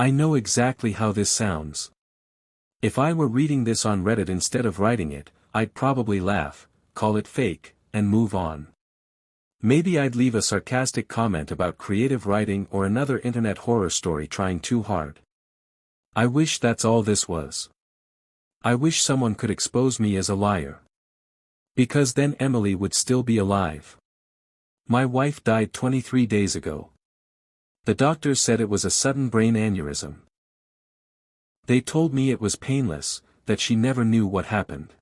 I know exactly how this sounds. If I were reading this on Reddit instead of writing it, I'd probably laugh, call it fake, and move on. Maybe I'd leave a sarcastic comment about creative writing or another internet horror story trying too hard. I wish that's all this was. I wish someone could expose me as a liar. Because then Emily would still be alive. My wife died 23 days ago. The doctors said it was a sudden brain aneurysm. They told me it was painless, that she never knew what happened.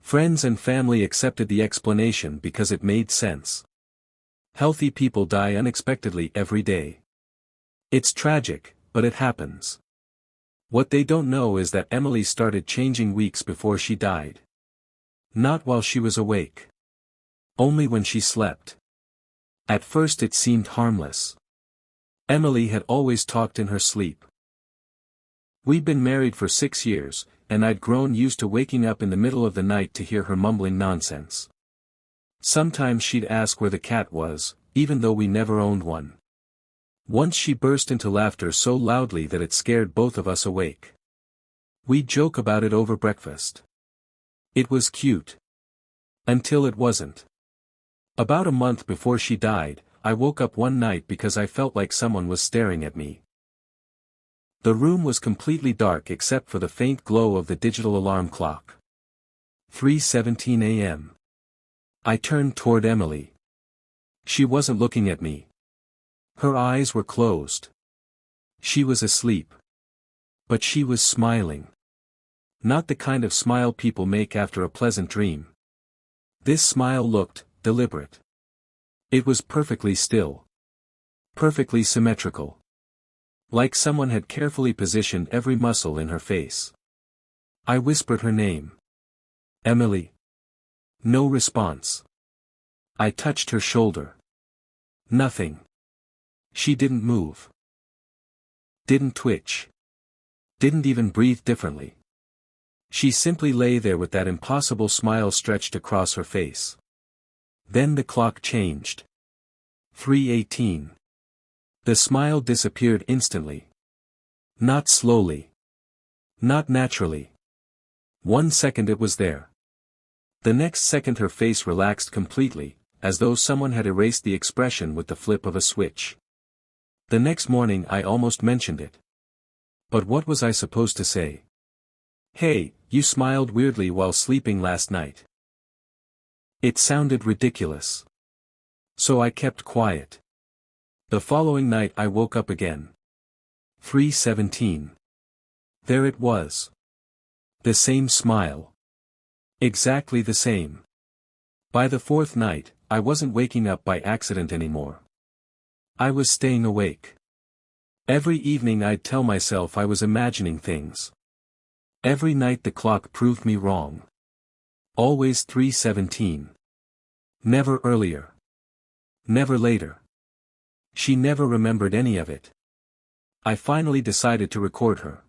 Friends and family accepted the explanation because it made sense. Healthy people die unexpectedly every day. It's tragic, but it happens. What they don't know is that Emily started changing weeks before she died. Not while she was awake. Only when she slept. At first it seemed harmless. Emily had always talked in her sleep. We'd been married for 6 years, and I'd grown used to waking up in the middle of the night to hear her mumbling nonsense. Sometimes she'd ask where the cat was, even though we never owned one. Once she burst into laughter so loudly that it scared both of us awake. We'd joke about it over breakfast. It was cute. Until it wasn't. About a month before she died, I woke up one night because I felt like someone was staring at me. The room was completely dark except for the faint glow of the digital alarm clock. 3:17 a.m. I turned toward Emily. She wasn't looking at me. Her eyes were closed. She was asleep. But she was smiling. Not the kind of smile people make after a pleasant dream. This smile looked deliberate. It was perfectly still. Perfectly symmetrical. Like someone had carefully positioned every muscle in her face. I whispered her name. Emily. No response. I touched her shoulder. Nothing. She didn't move. Didn't twitch. Didn't even breathe differently. She simply lay there with that impossible smile stretched across her face. Then the clock changed. 3:18. The smile disappeared instantly. Not slowly. Not naturally. 1 second it was there. The next second her face relaxed completely, as though someone had erased the expression with the flip of a switch. The next morning I almost mentioned it. But what was I supposed to say? Hey, you smiled weirdly while sleeping last night. It sounded ridiculous. So I kept quiet. The following night I woke up again. 3:17. There it was. The same smile. Exactly the same. By the fourth night, I wasn't waking up by accident anymore. I was staying awake. Every evening I'd tell myself I was imagining things. Every night the clock proved me wrong. Always 3:17. Never earlier. Never later. She never remembered any of it. I finally decided to record her.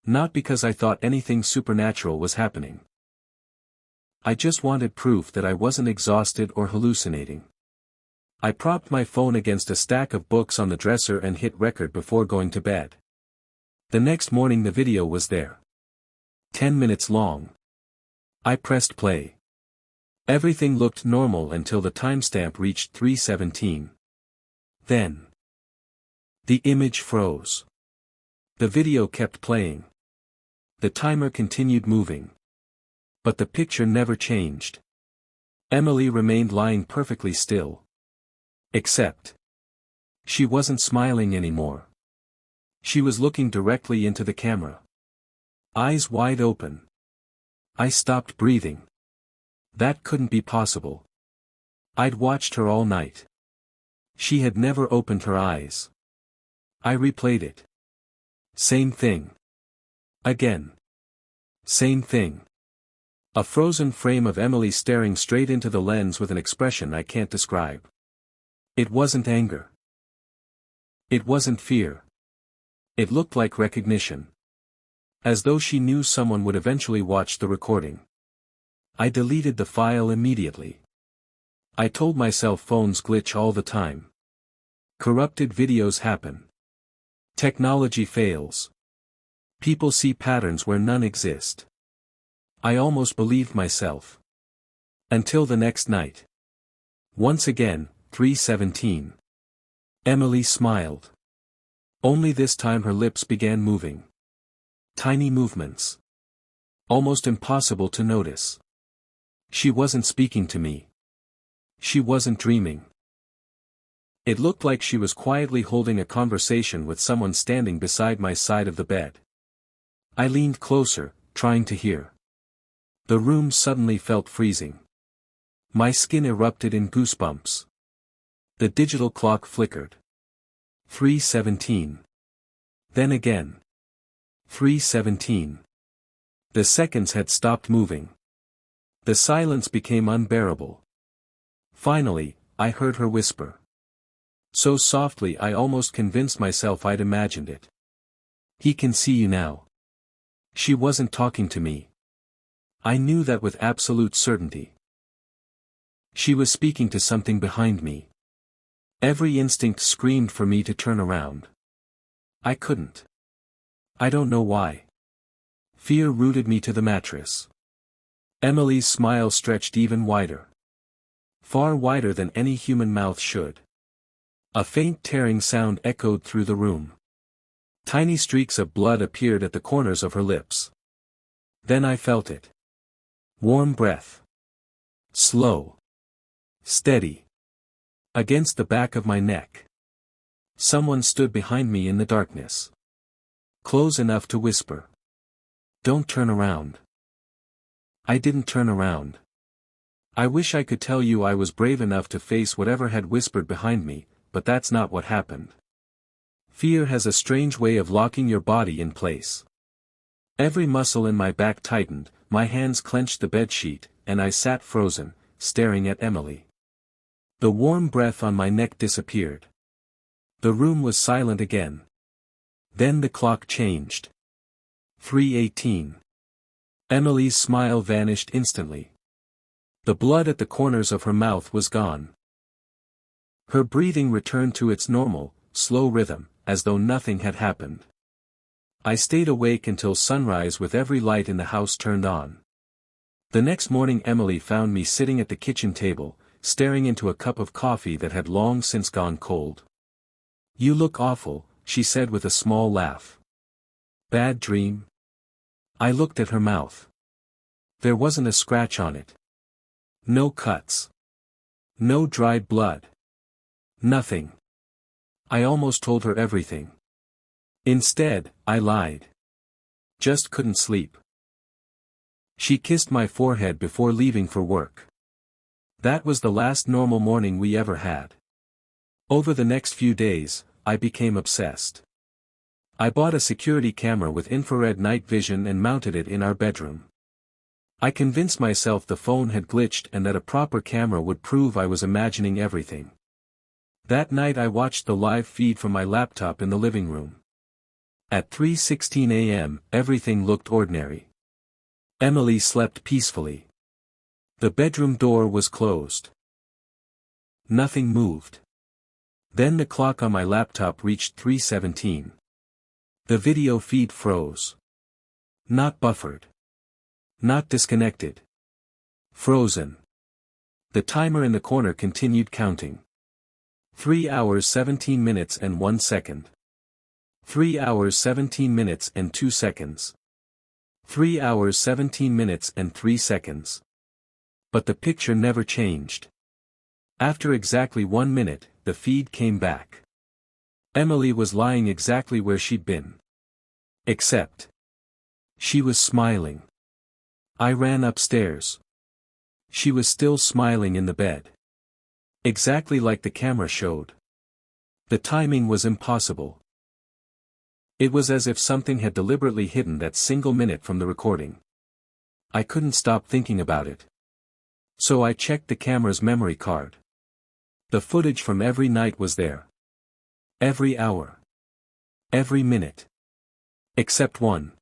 Not because I thought anything supernatural was happening. I just wanted proof that I wasn't exhausted or hallucinating. I propped my phone against a stack of books on the dresser and hit record before going to bed. The next morning the video was there. 10 minutes long. I pressed play. Everything looked normal until the timestamp reached 3:17. Then the image froze. The video kept playing. The timer continued moving. But the picture never changed. Emily remained lying perfectly still. Except she wasn't smiling anymore. She was looking directly into the camera. Eyes wide open. I stopped breathing. That couldn't be possible. I'd watched her all night. She had never opened her eyes. I replayed it. Same thing. Again. Same thing. A frozen frame of Emily staring straight into the lens with an expression I can't describe. It wasn't anger. It wasn't fear. It looked like recognition. As though she knew someone would eventually watch the recording. I deleted the file immediately. I told myself phones glitch all the time. Corrupted videos happen. Technology fails. People see patterns where none exist. I almost believed myself. Until the next night. Once again, 3:17. Emily smiled. Only this time her lips began moving. Tiny movements. Almost impossible to notice. She wasn't speaking to me. She wasn't dreaming. It looked like she was quietly holding a conversation with someone standing beside my side of the bed. I leaned closer, trying to hear. The room suddenly felt freezing. My skin erupted in goosebumps. The digital clock flickered. 3:17. Then again. 3:17. The seconds had stopped moving. The silence became unbearable. Finally, I heard her whisper. So softly I almost convinced myself I'd imagined it. "He can see you now." She wasn't talking to me. I knew that with absolute certainty. She was speaking to something behind me. Every instinct screamed for me to turn around. I couldn't. I don't know why. Fear rooted me to the mattress. Emily's smile stretched even wider. Far wider than any human mouth should. A faint tearing sound echoed through the room. Tiny streaks of blood appeared at the corners of her lips. Then I felt it. Warm breath. Slow. Steady. Against the back of my neck. Someone stood behind me in the darkness. Close enough to whisper. "Don't turn around." I didn't turn around. I wish I could tell you I was brave enough to face whatever had whispered behind me, but that's not what happened. Fear has a strange way of locking your body in place. Every muscle in my back tightened, my hands clenched the bedsheet, and I sat frozen, staring at Emily. The warm breath on my neck disappeared. The room was silent again. Then the clock changed. 3:18. Emily's smile vanished instantly. The blood at the corners of her mouth was gone. Her breathing returned to its normal, slow rhythm, as though nothing had happened. I stayed awake until sunrise with every light in the house turned on. The next morning Emily found me sitting at the kitchen table, staring into a cup of coffee that had long since gone cold. "You look awful," she said with a small laugh. "Bad dream?" I looked at her mouth. There wasn't a scratch on it. No cuts. No dried blood. Nothing. I almost told her everything. Instead, I lied. Just couldn't sleep. She kissed my forehead before leaving for work. That was the last normal morning we ever had. Over the next few days, I became obsessed. I bought a security camera with infrared night vision and mounted it in our bedroom. I convinced myself the phone had glitched and that a proper camera would prove I was imagining everything. That night I watched the live feed from my laptop in the living room. At 3:16 a.m., everything looked ordinary. Emily slept peacefully. The bedroom door was closed. Nothing moved. Then the clock on my laptop reached 3:17. The video feed froze. Not buffered. Not disconnected. Frozen. The timer in the corner continued counting. 3 hours 17 minutes and 1 second. 3 hours 17 minutes and 2 seconds. 3 hours 17 minutes and 3 seconds. But the picture never changed. After exactly 1 minute, the feed came back. Emily was lying exactly where she'd been. Except. She was smiling. I ran upstairs. She was still smiling in the bed. Exactly like the camera showed. The timing was impossible. It was as if something had deliberately hidden that single minute from the recording. I couldn't stop thinking about it. So I checked the camera's memory card. The footage from every night was there. Every hour. Every minute. Except one.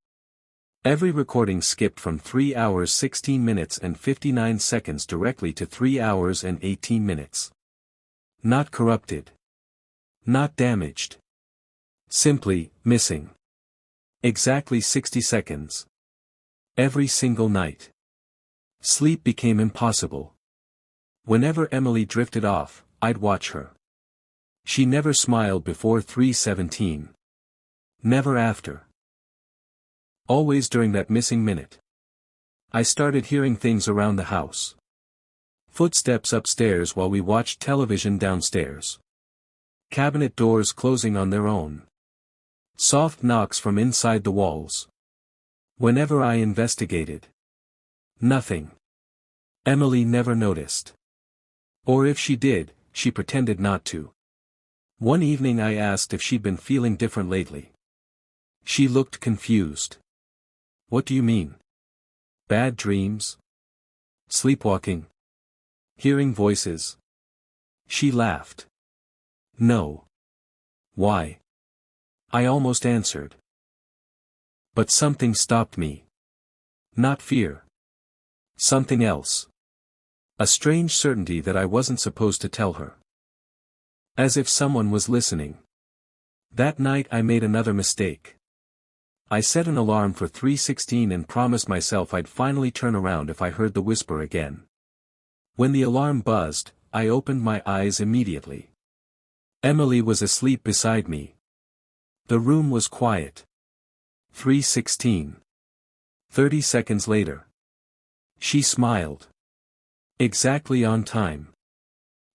Every recording skipped from 3 hours 16 minutes and 59 seconds directly to 3 hours and 18 minutes. Not corrupted. Not damaged. Simply, missing. Exactly 60 seconds. Every single night. Sleep became impossible. Whenever Emily drifted off, I'd watch her. She never smiled before 3:17. Never after. Always during that missing minute. I started hearing things around the house. Footsteps upstairs while we watched television downstairs. Cabinet doors closing on their own. Soft knocks from inside the walls. Whenever I investigated. Nothing. Emily never noticed. Or if she did, she pretended not to. One evening I asked if she'd been feeling different lately. She looked confused. What do you mean? Bad dreams? Sleepwalking? Hearing voices? She laughed. No. Why? I almost answered. But something stopped me. Not fear. Something else. A strange certainty that I wasn't supposed to tell her. As if someone was listening. That night I made another mistake. I set an alarm for 3:16 and promised myself I'd finally turn around if I heard the whisper again. When the alarm buzzed, I opened my eyes immediately. Emily was asleep beside me. The room was quiet. 3:16. 30 seconds later. She smiled. Exactly on time.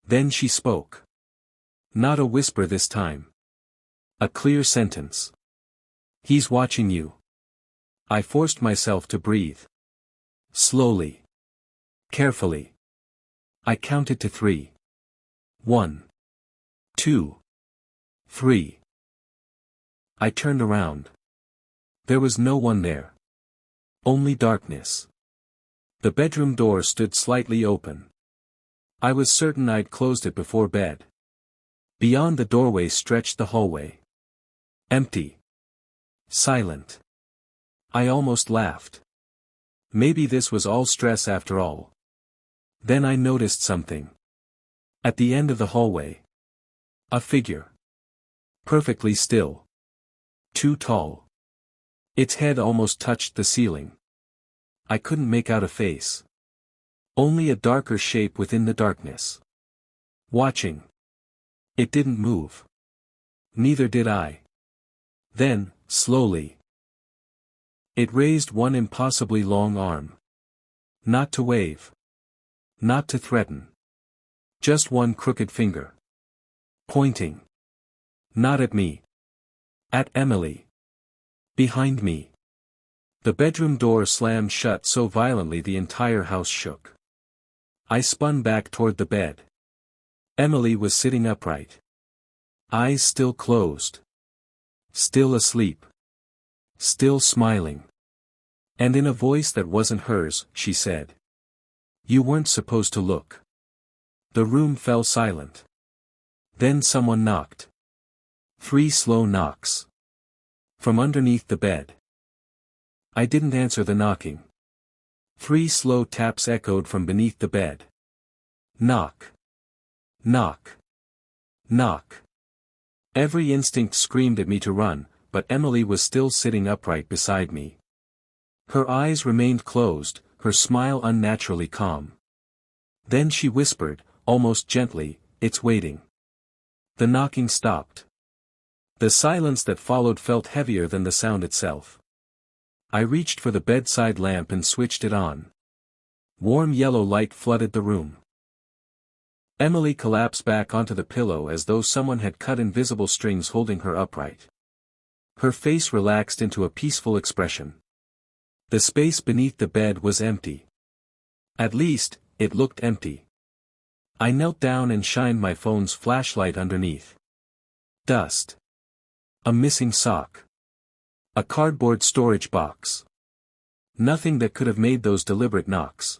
Then she spoke. Not a whisper this time. A clear sentence. He's watching you. I forced myself to breathe. Slowly. Carefully. I counted to 3. 1. 2. 3. I turned around. There was no one there. Only darkness. The bedroom door stood slightly open. I was certain I'd closed it before bed. Beyond the doorway stretched the hallway. Empty. Silent. I almost laughed. Maybe this was all stress after all. Then I noticed something. At the end of the hallway. A figure. Perfectly still. Too tall. Its head almost touched the ceiling. I couldn't make out a face. Only a darker shape within the darkness. Watching. It didn't move. Neither did I. Then, slowly. It raised one impossibly long arm. Not to wave. Not to threaten. Just one crooked finger. Pointing. Not at me. At Emily. Behind me. The bedroom door slammed shut so violently the entire house shook. I spun back toward the bed. Emily was sitting upright. Eyes still closed. Still asleep. Still smiling. And in a voice that wasn't hers, she said. You weren't supposed to look. The room fell silent. Then someone knocked. 3 slow knocks. From underneath the bed. I didn't answer the knocking. 3 slow taps echoed from beneath the bed. Knock. Knock. Knock. Every instinct screamed at me to run, but Emily was still sitting upright beside me. Her eyes remained closed, her smile unnaturally calm. Then she whispered, almost gently, "It's waiting." The knocking stopped. The silence that followed felt heavier than the sound itself. I reached for the bedside lamp and switched it on. Warm yellow light flooded the room. Emily collapsed back onto the pillow as though someone had cut invisible strings holding her upright. Her face relaxed into a peaceful expression. The space beneath the bed was empty. At least, it looked empty. I knelt down and shined my phone's flashlight underneath. Dust. A missing sock. A cardboard storage box. Nothing that could have made those deliberate knocks.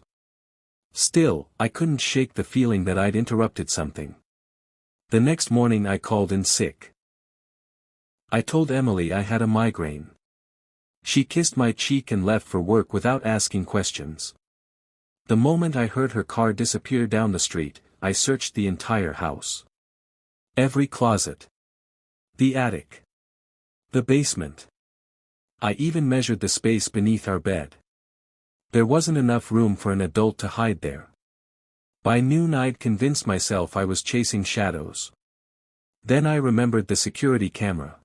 Still, I couldn't shake the feeling that I'd interrupted something. The next morning I called in sick. I told Emily I had a migraine. She kissed my cheek and left for work without asking questions. The moment I heard her car disappear down the street, I searched the entire house. Every closet. The attic. The basement. I even measured the space beneath our bed. There wasn't enough room for an adult to hide there. By noon I'd convinced myself I was chasing shadows. Then I remembered the security camera.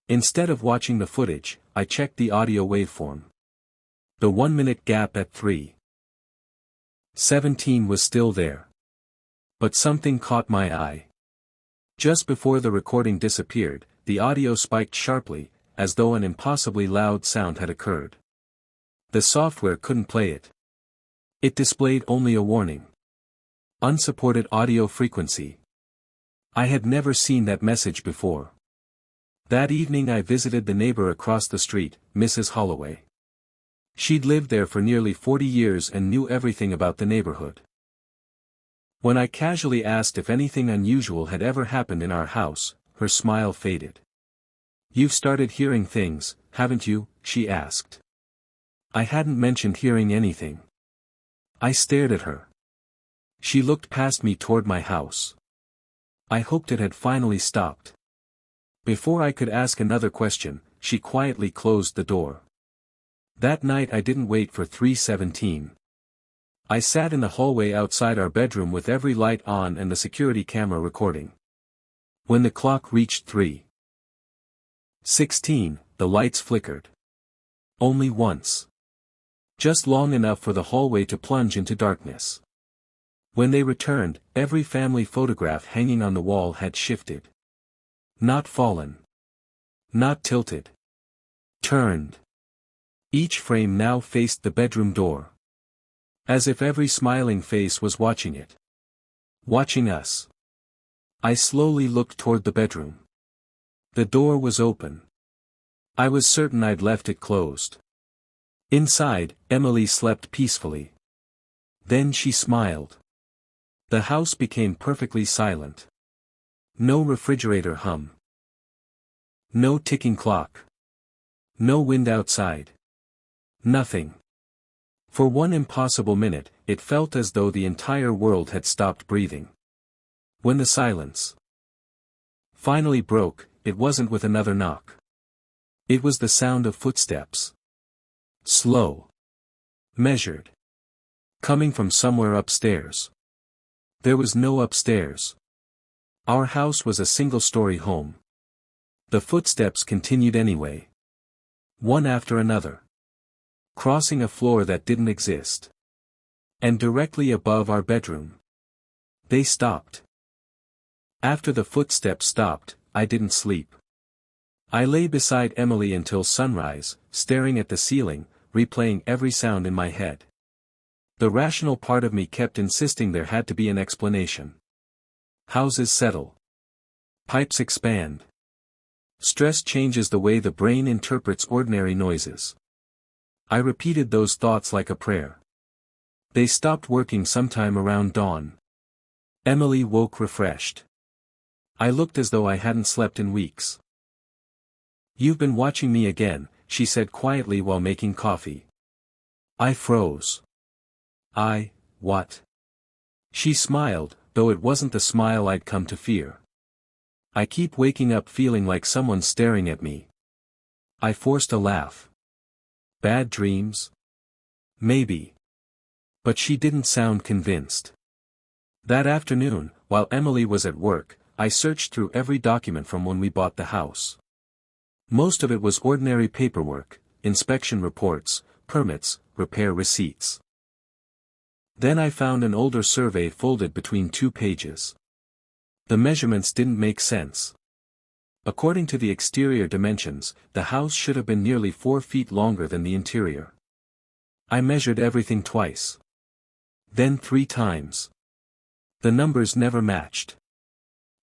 Instead of watching the footage, I checked the audio waveform. The 1-minute gap at 3:17 was still there. But something caught my eye. Just before the recording disappeared, the audio spiked sharply, as though an impossibly loud sound had occurred. The software couldn't play it. It displayed only a warning. Unsupported audio frequency. I had never seen that message before. That evening I visited the neighbor across the street, Mrs. Holloway. She'd lived there for nearly 40 years and knew everything about the neighborhood. When I casually asked if anything unusual had ever happened in our house, her smile faded. "You've started hearing things, haven't you?" she asked. I hadn't mentioned hearing anything. I stared at her. She looked past me toward my house. I hoped it had finally stopped. Before I could ask another question, she quietly closed the door. That night I didn't wait for 3:17. I sat in the hallway outside our bedroom with every light on and the security camera recording. When the clock reached 3:16, the lights flickered. Only once. Just long enough for the hallway to plunge into darkness. When they returned, every family photograph hanging on the wall had shifted. Not fallen. Not tilted. Turned. Each frame now faced the bedroom door. As if every smiling face was watching it. Watching us. I slowly looked toward the bedroom. The door was open. I was certain I'd left it closed. Inside, Emily slept peacefully. Then she smiled. The house became perfectly silent. No refrigerator hum. No ticking clock. No wind outside. Nothing. For one impossible minute, it felt as though the entire world had stopped breathing. When the silence finally broke, it wasn't with another knock. It was the sound of footsteps. Slow. Measured. Coming from somewhere upstairs. There was no upstairs. Our house was a single-story home. The footsteps continued anyway. One after another. Crossing a floor that didn't exist. And directly above our bedroom. They stopped. After the footsteps stopped, I didn't sleep. I lay beside Emily until sunrise, staring at the ceiling, replaying every sound in my head. The rational part of me kept insisting there had to be an explanation. Houses settle. Pipes expand. Stress changes the way the brain interprets ordinary noises. I repeated those thoughts like a prayer. They stopped working sometime around dawn. Emily woke refreshed. I looked as though I hadn't slept in weeks. "You've been watching me again," she said quietly while making coffee. I froze. What? She smiled, though it wasn't the smile I'd come to fear. "I keep waking up feeling like someone's staring at me." I forced a laugh. "Bad dreams?" "Maybe." But she didn't sound convinced. That afternoon, while Emily was at work, I searched through every document from when we bought the house. Most of it was ordinary paperwork, inspection reports, permits, repair receipts. Then I found an older survey folded between 2 pages. The measurements didn't make sense. According to the exterior dimensions, the house should have been nearly 4 feet longer than the interior. I measured everything twice. Then 3 times. The numbers never matched.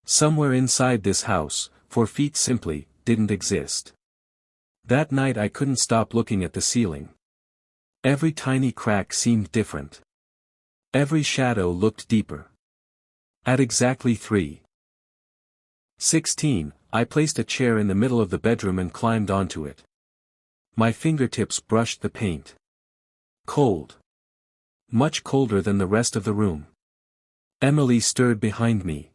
Somewhere inside this house, 4 feet simply didn't exist. That night I couldn't stop looking at the ceiling. Every tiny crack seemed different. Every shadow looked deeper. At exactly 3:16, I placed a chair in the middle of the bedroom and climbed onto it. My fingertips brushed the paint. Cold. Much colder than the rest of the room. Emily stirred behind me.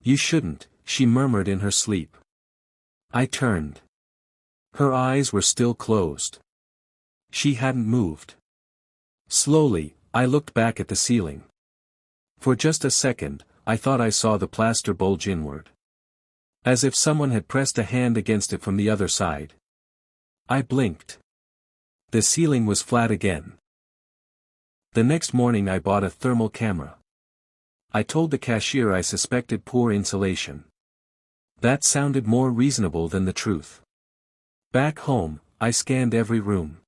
"You shouldn't," she murmured in her sleep. I turned. Her eyes were still closed. She hadn't moved. Slowly, I looked back at the ceiling. For just a second, I thought I saw the plaster bulge inward. As if someone had pressed a hand against it from the other side. I blinked. The ceiling was flat again. The next morning I bought a thermal camera. I told the cashier I suspected poor insulation. That sounded more reasonable than the truth. Back home, I scanned every room.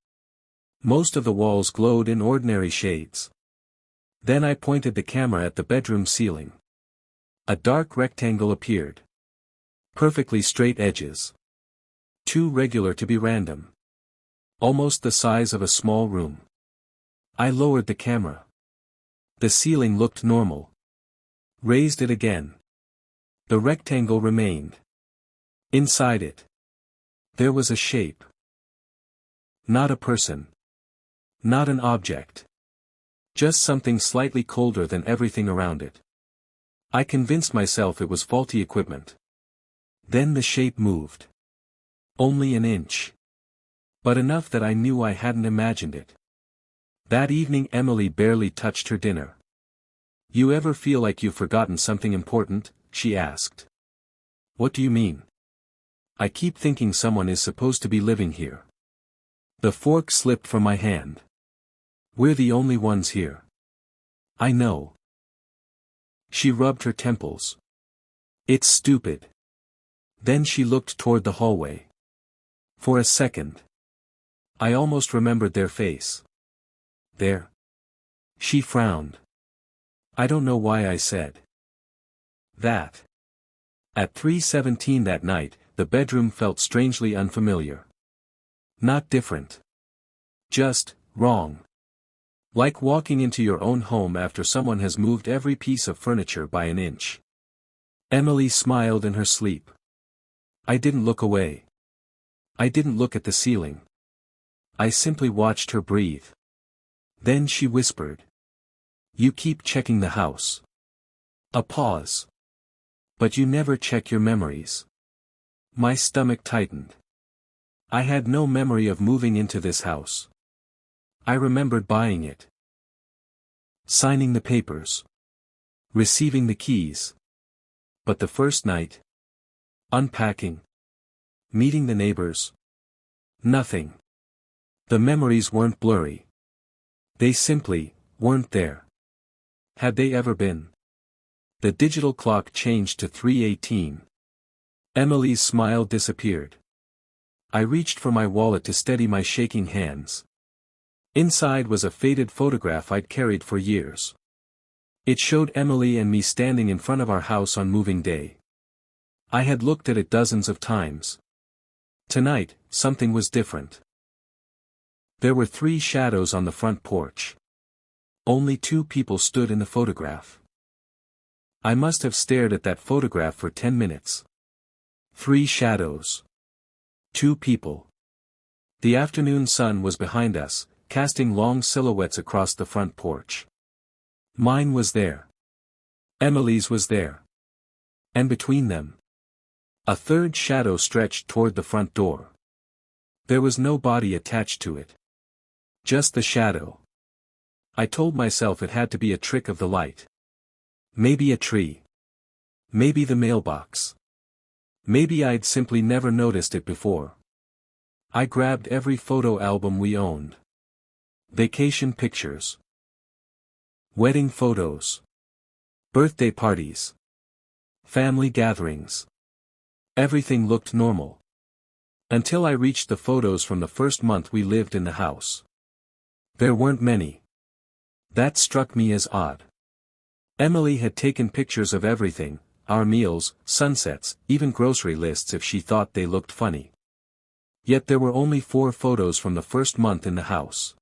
Most of the walls glowed in ordinary shades. Then I pointed the camera at the bedroom ceiling. A dark rectangle appeared. Perfectly straight edges. Too regular to be random. Almost the size of a small room. I lowered the camera. The ceiling looked normal. Raised it again. The rectangle remained. Inside it. There was a shape. Not a person. Not an object. Just something slightly colder than everything around it. I convinced myself it was faulty equipment. Then the shape moved. Only an inch. But enough that I knew I hadn't imagined it. That evening Emily barely touched her dinner. "You ever feel like you've forgotten something important?" she asked. "What do you mean?" "I keep thinking someone is supposed to be living here." The fork slipped from my hand. "We're the only ones here." "I know." She rubbed her temples. "It's stupid." Then she looked toward the hallway. For a second. I almost remembered their face. "There." She frowned. I don't know why I said that. At 3:17 that night, the bedroom felt strangely unfamiliar. Not different. Just wrong. Like walking into your own home after someone has moved every piece of furniture by an inch. Emily smiled in her sleep. I didn't look away. I didn't look at the ceiling. I simply watched her breathe. Then she whispered. "You keep checking the house." A pause. "But you never check your memories." My stomach tightened. I had no memory of moving into this house. I remembered buying it. Signing the papers. Receiving the keys. But the first night. Unpacking. Meeting the neighbors. Nothing. The memories weren't blurry. They simply weren't there. Had they ever been? The digital clock changed to 3:18. Emily's smile disappeared. I reached for my wallet to steady my shaking hands. Inside was a faded photograph I'd carried for years. It showed Emily and me standing in front of our house on moving day. I had looked at it dozens of times. Tonight, something was different. There were 3 shadows on the front porch. Only 2 people stood in the photograph. I must have stared at that photograph for 10 minutes. 3 shadows. 2 people. The afternoon sun was behind us, casting long silhouettes across the front porch. Mine was there. Emily's was there. And between them, a third shadow stretched toward the front door. There was no body attached to it. Just the shadow. I told myself it had to be a trick of the light. Maybe a tree. Maybe the mailbox. Maybe I'd simply never noticed it before. I grabbed every photo album we owned. Vacation pictures. Wedding photos. Birthday parties. Family gatherings. Everything looked normal. Until I reached the photos from the first month we lived in the house. There weren't many. That struck me as odd. Emily had taken pictures of everything, our meals, sunsets, even grocery lists if she thought they looked funny. Yet there were only 4 photos from the first month in the house.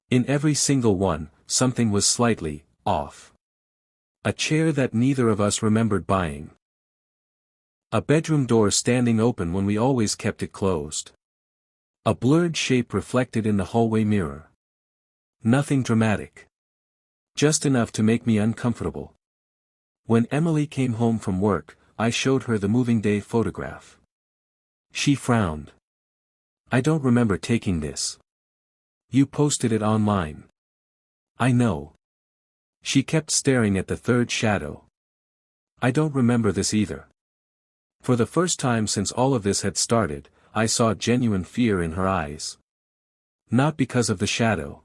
In every single one, something was slightly off. A chair that neither of us remembered buying. A bedroom door standing open when we always kept it closed. A blurred shape reflected in the hallway mirror. Nothing dramatic. Just enough to make me uncomfortable. When Emily came home from work, I showed her the moving day photograph. She frowned. I don't remember taking this. You posted it online. I know. She kept staring at the third shadow. I don't remember this either. For the first time since all of this had started, I saw genuine fear in her eyes. Not because of the shadow.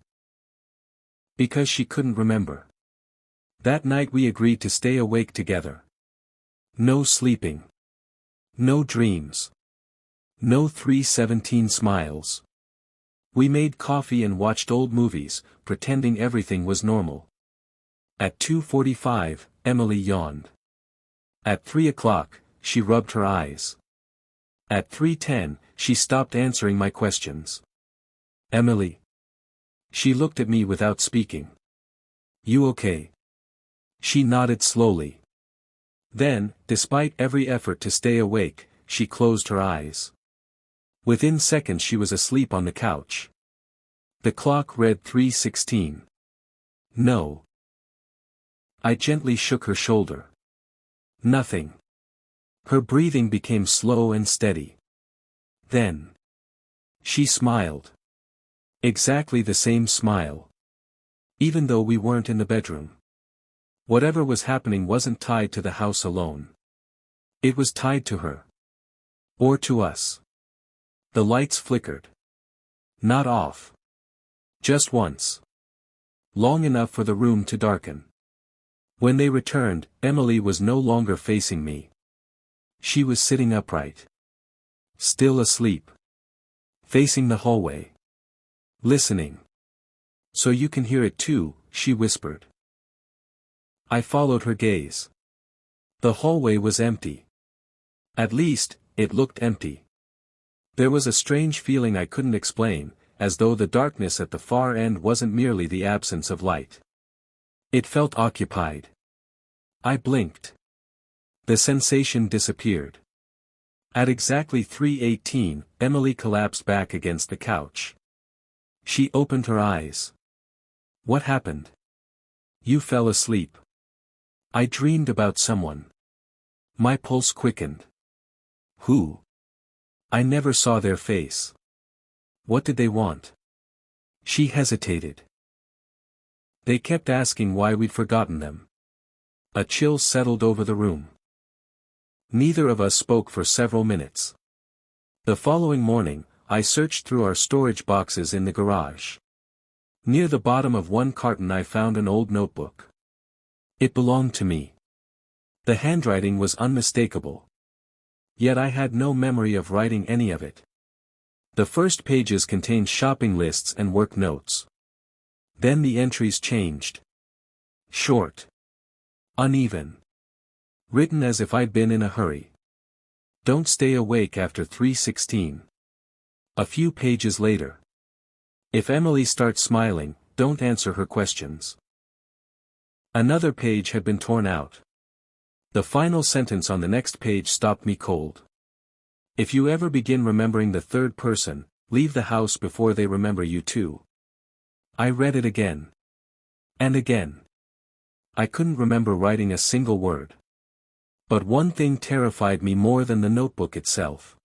Because she couldn't remember. That night we agreed to stay awake together. No sleeping. No dreams. No 3:17 smiles. We made coffee and watched old movies, pretending everything was normal. At 2:45, Emily yawned. At 3 o'clock, she rubbed her eyes. At 3:10, she stopped answering my questions. Emily. She looked at me without speaking. You okay? She nodded slowly. Then, despite every effort to stay awake, she closed her eyes. Within seconds she was asleep on the couch. The clock read 3:16. No. I gently shook her shoulder. Nothing. Her breathing became slow and steady. Then. She smiled. Exactly the same smile. Even though we weren't in the bedroom. Whatever was happening wasn't tied to the house alone. It was tied to her. Or to us. The lights flickered. Not off. Just once. Long enough for the room to darken. When they returned, Emily was no longer facing me. She was sitting upright. Still asleep. Facing the hallway. Listening. So you can hear it too, she whispered. I followed her gaze. The hallway was empty. At least, it looked empty. There was a strange feeling I couldn't explain, as though the darkness at the far end wasn't merely the absence of light. It felt occupied. I blinked. The sensation disappeared. At exactly 3:18, Emily collapsed back against the couch. She opened her eyes. What happened? You fell asleep. I dreamed about someone. My pulse quickened. Who? I never saw their face. What did they want? She hesitated. They kept asking why we'd forgotten them. A chill settled over the room. Neither of us spoke for several minutes. The following morning, I searched through our storage boxes in the garage. Near the bottom of one carton I found an old notebook. It belonged to me. The handwriting was unmistakable. Yet I had no memory of writing any of it. The first pages contained shopping lists and work notes. Then the entries changed. Short. Uneven. Written as if I'd been in a hurry. Don't stay awake after 3:16. A few pages later. If Emily starts smiling, don't answer her questions. Another page had been torn out. The final sentence on the next page stopped me cold. If you ever begin remembering the third person, leave the house before they remember you too. I read it again. And again. I couldn't remember writing a single word. But one thing terrified me more than the notebook itself.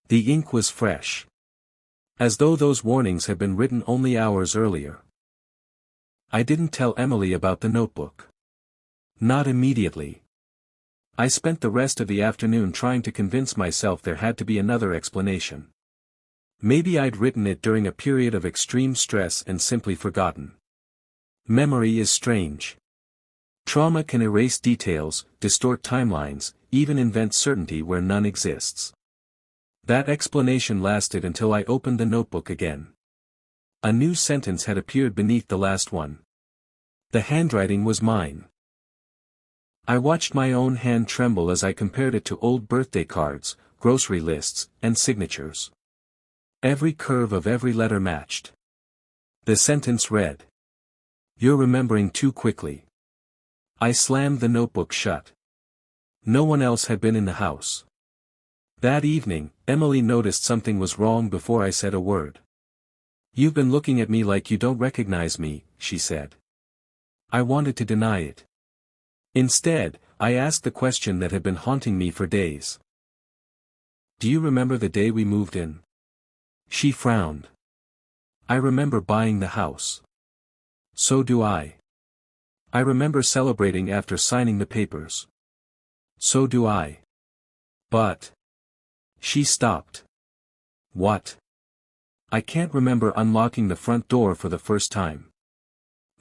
The ink was fresh. As though those warnings had been written only hours earlier. I didn't tell Emily about the notebook. Not immediately. I spent the rest of the afternoon trying to convince myself there had to be another explanation. Maybe I'd written it during a period of extreme stress and simply forgotten. Memory is strange. Trauma can erase details, distort timelines, even invent certainty where none exists. That explanation lasted until I opened the notebook again. A new sentence had appeared beneath the last one. The handwriting was mine. I watched my own hand tremble as I compared it to old birthday cards, grocery lists, and signatures. Every curve of every letter matched. The sentence read. You're remembering too quickly. I slammed the notebook shut. No one else had been in the house. That evening, Emily noticed something was wrong before I said a word. You've been looking at me like you don't recognize me, she said. I wanted to deny it. Instead, I asked the question that had been haunting me for days. Do you remember the day we moved in? She frowned. I remember buying the house. So do I. I remember celebrating after signing the papers. So do I. But. She stopped. What? I can't remember unlocking the front door for the first time.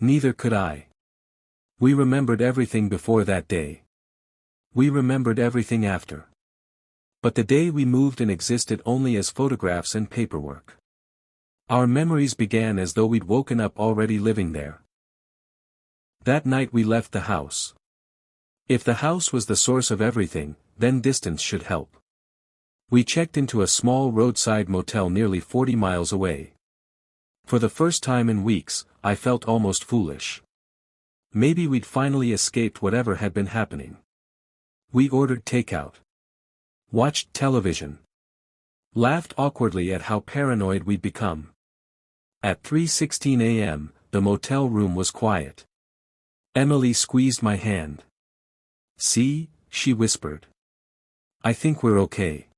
Neither could I. We remembered everything before that day. We remembered everything after. But the day we moved in existed only as photographs and paperwork. Our memories began as though we'd woken up already living there. That night we left the house. If the house was the source of everything, then distance should help. We checked into a small roadside motel nearly 40 miles away. For the first time in weeks, I felt almost foolish. Maybe we'd finally escaped whatever had been happening. We ordered takeout. Watched television. Laughed awkwardly at how paranoid we'd become. At 3:16 a.m., the motel room was quiet. Emily squeezed my hand. See, she whispered. I think we're okay.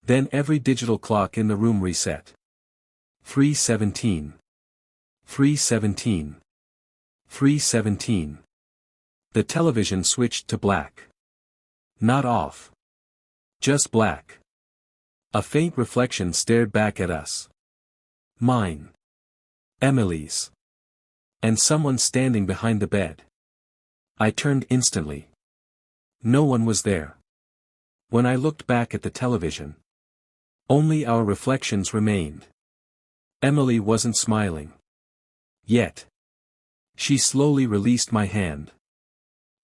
Then every digital clock in the room reset. 3:17. 3:17. 3:17. The television switched to black. Not off. Just black. A faint reflection stared back at us. Mine. Emily's. And someone standing behind the bed. I turned instantly. No one was there. When I looked back at the television, only our reflections remained. Emily wasn't smiling. Yet. She slowly released my hand.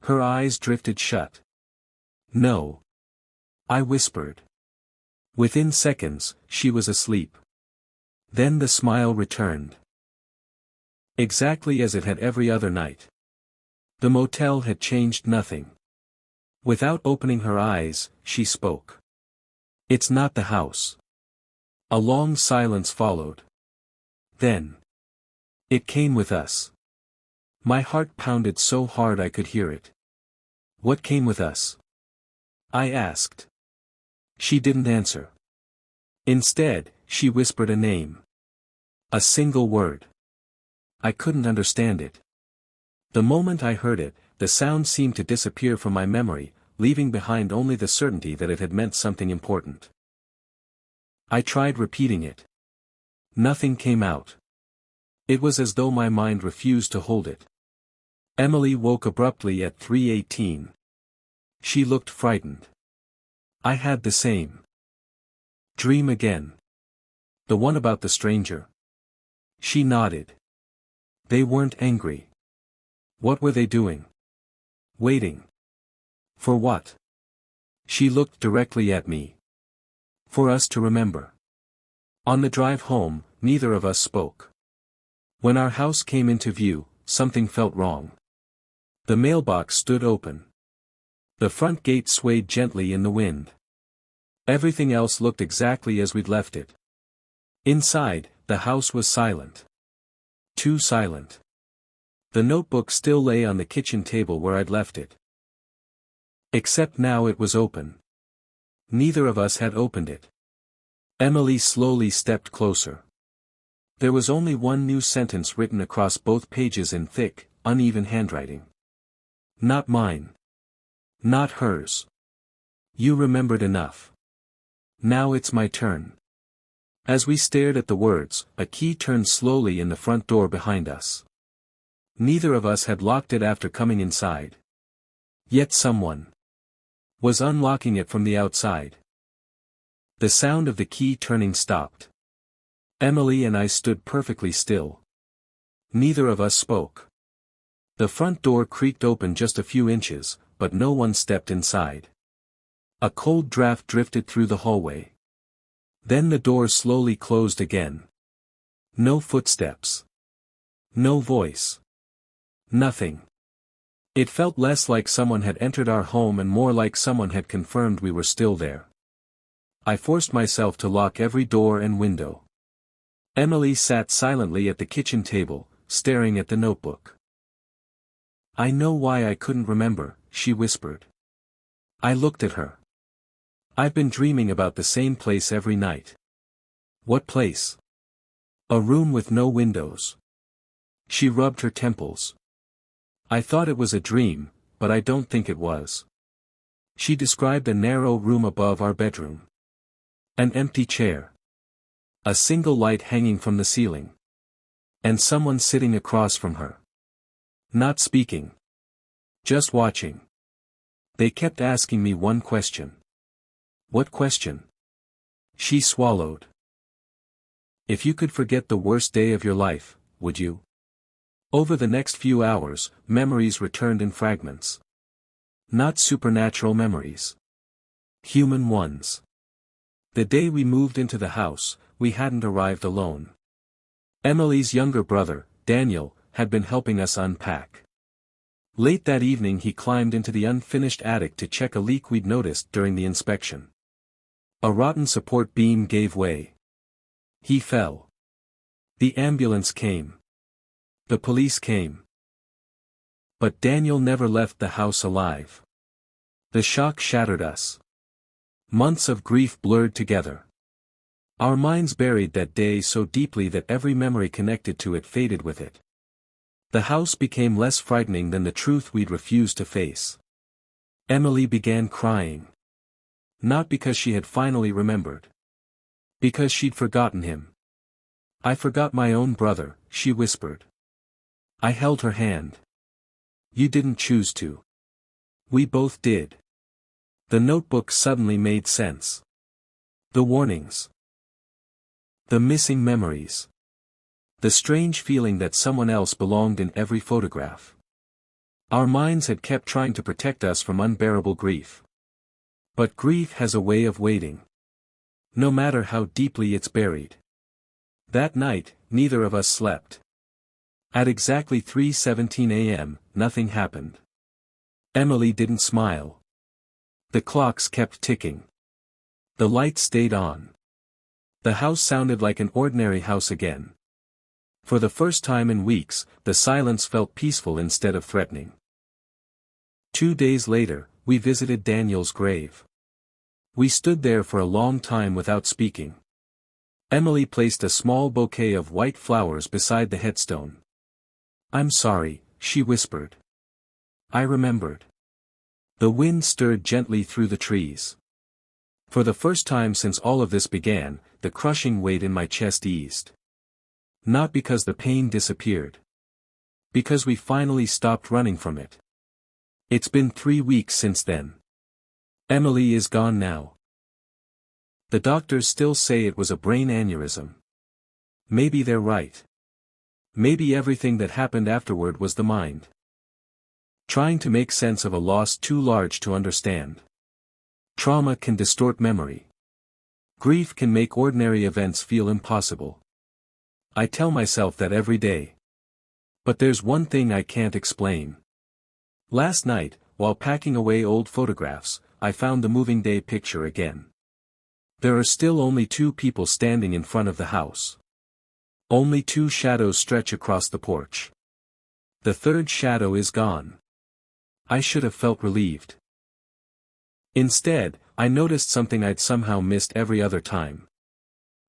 Her eyes drifted shut. No. I whispered. Within seconds, she was asleep. Then the smile returned. Exactly as it had every other night. The motel had changed nothing. Without opening her eyes, she spoke. It's not the house. A long silence followed. Then. It came with us. My heart pounded so hard I could hear it. What came with us? I asked. She didn't answer. Instead, she whispered a name. A single word. I couldn't understand it. The moment I heard it, the sound seemed to disappear from my memory, leaving behind only the certainty that it had meant something important. I tried repeating it. Nothing came out. It was as though my mind refused to hold it. Emily woke abruptly at 3:18. She looked frightened. I had the same dream again. The one about the stranger. She nodded. They weren't angry. What were they doing? Waiting. For what? She looked directly at me. For us to remember. On the drive home, neither of us spoke. When our house came into view, something felt wrong. The mailbox stood open. The front gate swayed gently in the wind. Everything else looked exactly as we'd left it. Inside, the house was silent. Too silent. The notebook still lay on the kitchen table where I'd left it. Except now it was open. Neither of us had opened it. Emily slowly stepped closer. There was only one new sentence written across both pages in thick, uneven handwriting. Not mine. Not hers. You remembered enough. Now it's my turn. As we stared at the words, a key turned slowly in the front door behind us. Neither of us had locked it after coming inside. Yet someone was unlocking it from the outside. The sound of the key turning stopped. Emily and I stood perfectly still. Neither of us spoke. The front door creaked open just a few inches, but no one stepped inside. A cold draft drifted through the hallway. Then the door slowly closed again. No footsteps. No voice. Nothing. It felt less like someone had entered our home and more like someone had confirmed we were still there. I forced myself to lock every door and window. Emily sat silently at the kitchen table, staring at the notebook. I know why I couldn't remember, she whispered. I looked at her. I've been dreaming about the same place every night. What place? A room with no windows. She rubbed her temples. I thought it was a dream, but I don't think it was. She described a narrow room above our bedroom. An empty chair. A single light hanging from the ceiling. And someone sitting across from her. Not speaking. Just watching. They kept asking me one question. What question? She swallowed. If you could forget the worst day of your life, would you? Over the next few hours, memories returned in fragments. Not supernatural memories. Human ones. The day we moved into the house, we hadn't arrived alone. Emily's younger brother, Daniel, had been helping us unpack. Late that evening he climbed into the unfinished attic to check a leak we'd noticed during the inspection. A rotten support beam gave way. He fell. The ambulance came. The police came. But Daniel never left the house alive. The shock shattered us. Months of grief blurred together. Our minds buried that day so deeply that every memory connected to it faded with it. The house became less frightening than the truth we'd refused to face. Emily began crying. Not because she had finally remembered. Because she'd forgotten him. I forgot my own brother, she whispered. I held her hand. You didn't choose to. We both did. The notebook suddenly made sense. The warnings. The missing memories. The strange feeling that someone else belonged in every photograph. Our minds had kept trying to protect us from unbearable grief. But grief has a way of waiting. No matter how deeply it's buried. That night, neither of us slept. At exactly 3:17 a.m., nothing happened. Emily didn't smile. The clocks kept ticking. The lights stayed on. The house sounded like an ordinary house again. For the first time in weeks, the silence felt peaceful instead of threatening. 2 days later, we visited Daniel's grave. We stood there for a long time without speaking. Emily placed a small bouquet of white flowers beside the headstone. I'm sorry, she whispered. I remembered. The wind stirred gently through the trees. For the first time since all of this began, the crushing weight in my chest eased. Not because the pain disappeared. Because we finally stopped running from it. It's been 3 weeks since then. Emily is gone now. The doctors still say it was a brain aneurysm. Maybe they're right. Maybe everything that happened afterward was the mind. Trying to make sense of a loss too large to understand. Trauma can distort memory. Grief can make ordinary events feel impossible. I tell myself that every day. But there's one thing I can't explain. Last night, while packing away old photographs, I found the moving day picture again. There are still only 2 people standing in front of the house. Only 2 shadows stretch across the porch. The third shadow is gone. I should have felt relieved. Instead, I noticed something I'd somehow missed every other time.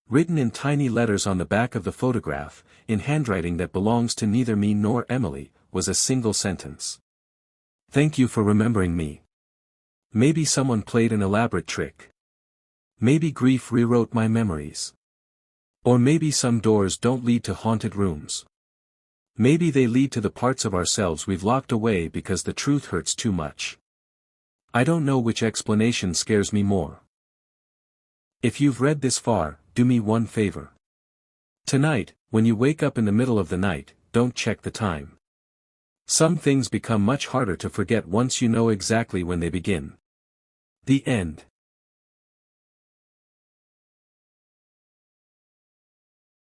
Written in tiny letters on the back of the photograph, in handwriting that belongs to neither me nor Emily, was a single sentence. Thank you for remembering me. Maybe someone played an elaborate trick. Maybe grief rewrote my memories. Or maybe some doors don't lead to haunted rooms. Maybe they lead to the parts of ourselves we've locked away because the truth hurts too much. I don't know which explanation scares me more. If you've read this far, do me one favor. Tonight, when you wake up in the middle of the night, don't check the time. Some things become much harder to forget once you know exactly when they begin. The end.